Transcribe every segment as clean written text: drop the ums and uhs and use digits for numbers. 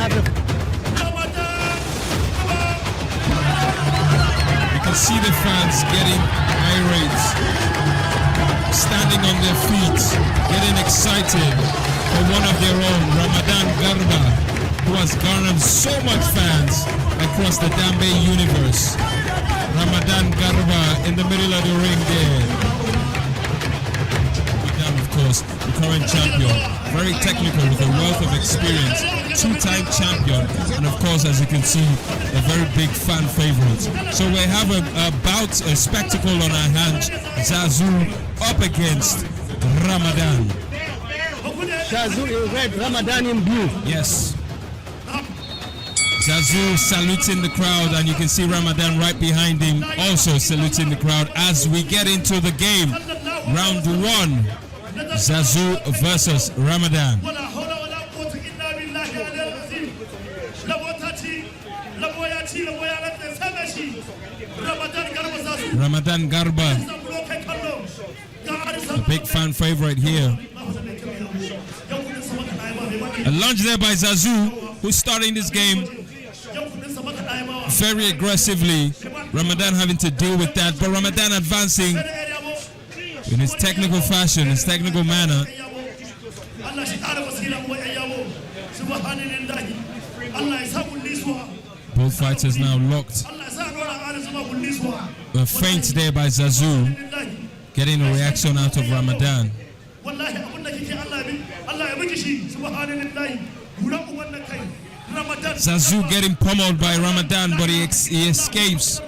have the... You can see the fans getting irate, standing on their feet, getting excited for one of their own, Ramadan Garba, who has garnered so much fans across the Dambe universe. Ramadan Garba in the middle of the ring there. Ramadan, of course, the current champion, very technical with a wealth of experience, two-time champion, and of course, as you can see, a very big fan favorite. So we have a spectacle on our hands. Zazu up against Ramadan. Zazu in red, Ramadan in blue. Yes. Zazu saluting the crowd, and you can see Ramadan right behind him also saluting the crowd as we get into the game. Round one, Zazu versus Ramadan. Ramadan Garba, a big fan favorite here. A lunge there by Zazu, who's starting this game very aggressively. Ramadan having to deal with that, but Ramadan advancing in his technical fashion, his technical manner. Both fighters now locked. A feint there by Zazu, getting a reaction out of Ramadan. Zazu getting pummeled by Ramadan, but he escapes.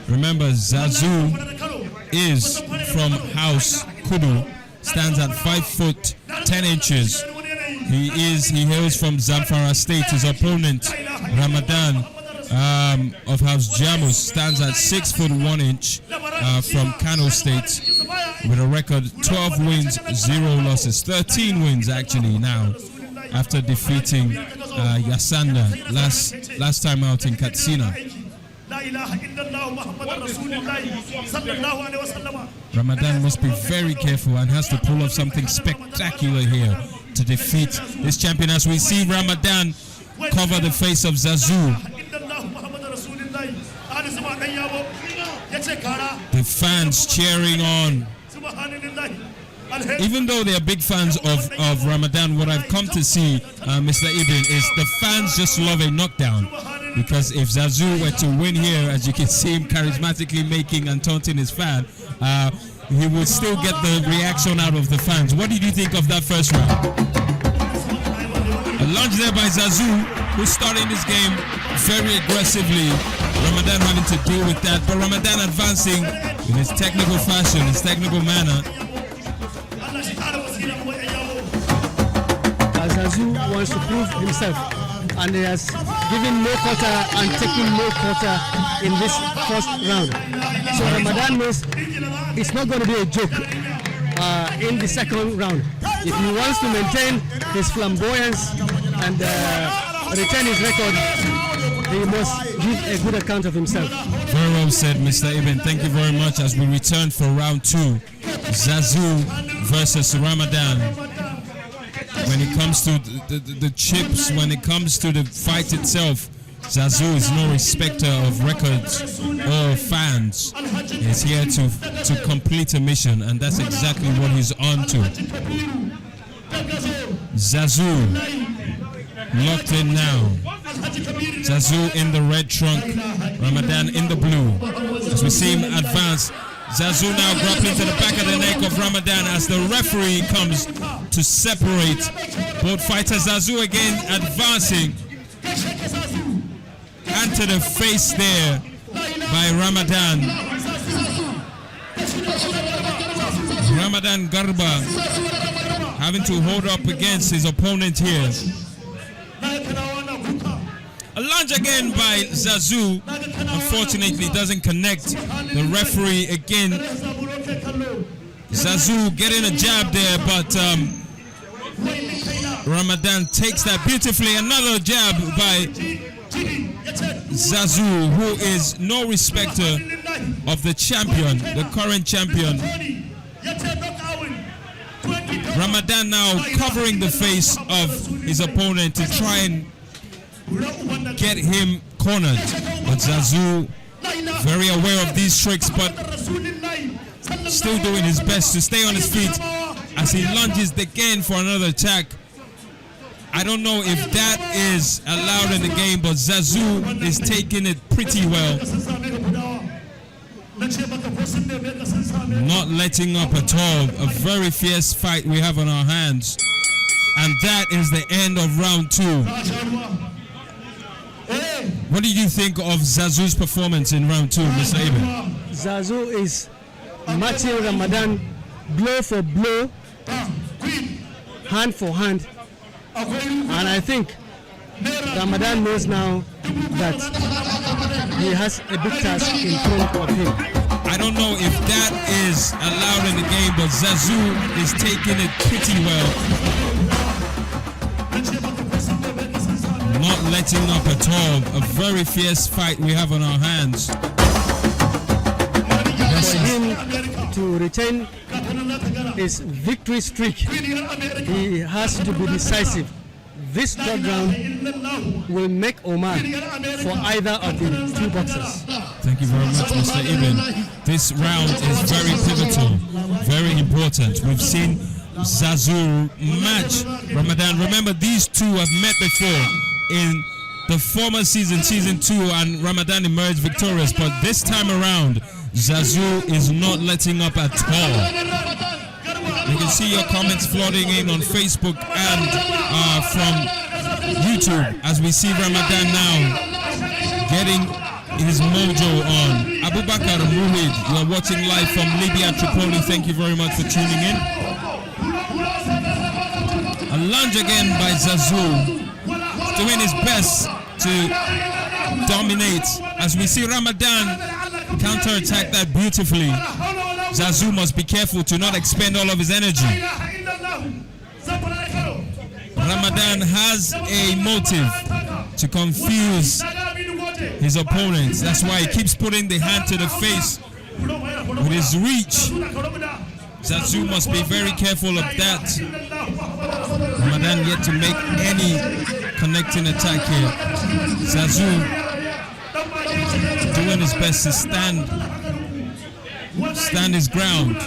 Remember, Zazu is from House Kudu, stands at 5 foot 10 inches. He hails from Zamfara State. His opponent, Ramadan of House Jamus, stands at 6 foot 1 inch from Kano State with a record 12 wins, 0 losses, 13 wins actually now, after defeating Yasanda last time out in Katsina. Ramadan must be very careful and has to pull off something spectacular here to defeat this champion, as we see Ramadan cover the face of Zazu. The fans cheering on. Even though they are big fans of Ramadan, what I've come to see, Mr. Ibn, is the fans just love a knockdown. Because if Zazu were to win here, as you can see him charismatically making and taunting his fan, he would still get the reaction out of the fans. What did you think of that first round? A lunge there by Zazu, who's starting this game very aggressively. Ramadan having to deal with that, but Ramadan advancing in his technical fashion, his technical manner. Zazu wants to prove himself, and he has given no quarter and taken no quarter in this first round. So Ramadan knows it's not going to be a joke in the second round. If he wants to maintain his flamboyance and retain his record, he must give a good account of himself. Very well said, Mr. Ibn. Thank you very much as we return for round two. Zazu versus Ramadan. When it comes to the chips, when it comes to the fight itself, Zazu is no respecter of records or fans. He's here to complete a mission, and that's exactly what he's on to. Zazu locked in now. Zazu in the red trunk, Ramadan in the blue. As we see him advance, Zazu now grappling to the back of the neck of Ramadan as the referee comes to separate both fighters. Zazu again advancing, and to the face there by Ramadan. Ramadan Garba having to hold up against his opponent here. A lunge again by Zazu, unfortunately doesn't connect. The referee again, Zazu getting a jab there, but Ramadan takes that beautifully. Another jab by Zazu, who is no respecter of the champion, the current champion. Ramadan now covering the face of his opponent to try and get him cornered. But Zazu, very aware of these tricks, but still doing his best to stay on his feet as he lunges again for another attack. I don't know if that is allowed in the game, but Zazu is taking it pretty well. Not letting up at all. A very fierce fight we have on our hands. And that is the end of round 2. What do you think of Zazu's performance in round 2, Mr. Ibn? Zazu is matching Ramadan blow for blow, hand for hand. And I think Ramadan knows now that he has a big task in front of him. I don't know if that is allowed in the game, but Zazu is taking it pretty well. Not letting up at all. A very fierce fight we have on our hands. For him to retain his victory streak, he has to be decisive. This third round will make Omar for either of the two boxers. Thank you very much, Mr. Ibn. This round is very pivotal, very important. We've seen Zazu match Ramadan. Remember, these two have met before in the former season, season 2, and Ramadan emerged victorious. But this time around, Zazu is not letting up at all. You can see your comments flooding in on Facebook and from YouTube as we see Ramadan now getting his mojo on. Abubakar Muhid, you are watching live from Libya, Tripoli. Thank you very much for tuning in. A lunge again by Zazu, doing his best to dominate as we see Ramadan counter-attack that beautifully. Zazu must be careful to not expend all of his energy. Ramadan has a motive to confuse his opponents. That's why he keeps putting the hand to the face with his reach. Zazu must be very careful of that. Ramadan yet to make any connecting attack here. Zazu doing his best to stand his ground.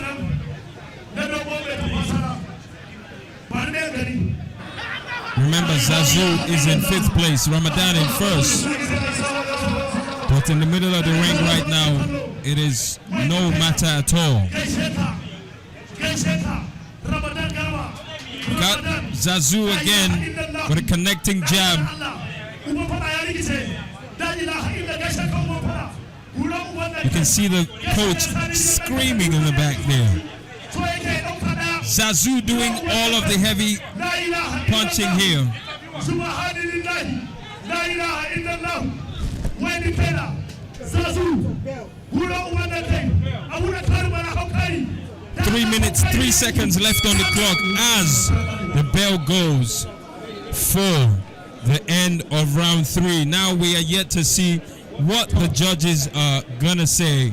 Remember, Zazu is in 5th place, Ramadan in 1st. But in the middle of the ring right now, it is no matter at all. Got Zazu again with a connecting jab. You can see the coach screaming in the back there. Zazu doing all of the heavy punching here. Three minutes, 3 seconds left on the clock as the bell goes for the end of round 3. Now we are yet to see what the judges are gonna say.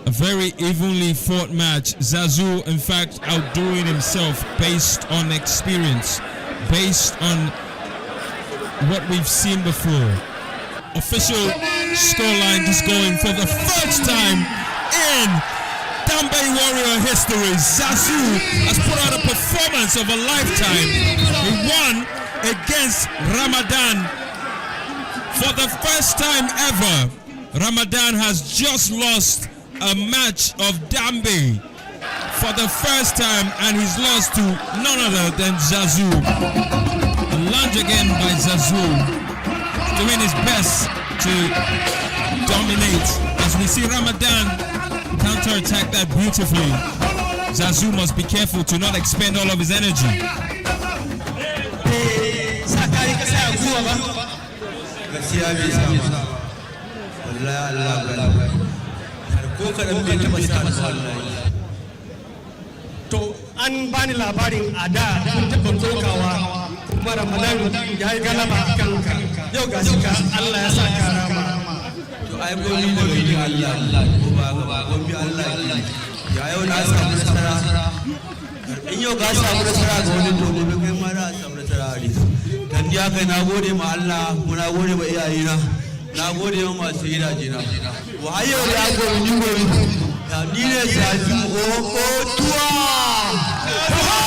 A very evenly fought match. Zazu, in fact, outdoing himself based on experience, based on what we've seen before. Official scoreline just going for the first time in Dambe Warrior history. Zazu has put out a performance of a lifetime. He won against Ramadan. For the first time ever, Ramadan has just lost a match of Dambe for the first time, and he's lost to none other than Zazu. A lunge again by Zazu, doing his best to dominate as we see Ramadan counter-attack that beautifully. Zazu must be careful to not expend all of his energy. To an bani labarin a da kun taɓa tsokawa kuma Ramadan ya yi galaba a kanka, yau ga shi ka Allah ya sa ka rama. To ai gomi da wani Allah ko ba ga gomi Allah ya yau na samu nasara in yau ga samu nasara ga wani to gobe kai ma na samu nasara a rizu dan ni gaskiya kai na gode ma Allah kuma na gode ma iyayena na gode ma masu gidajena wa hayo da gobe ni ne Zazu o tuwa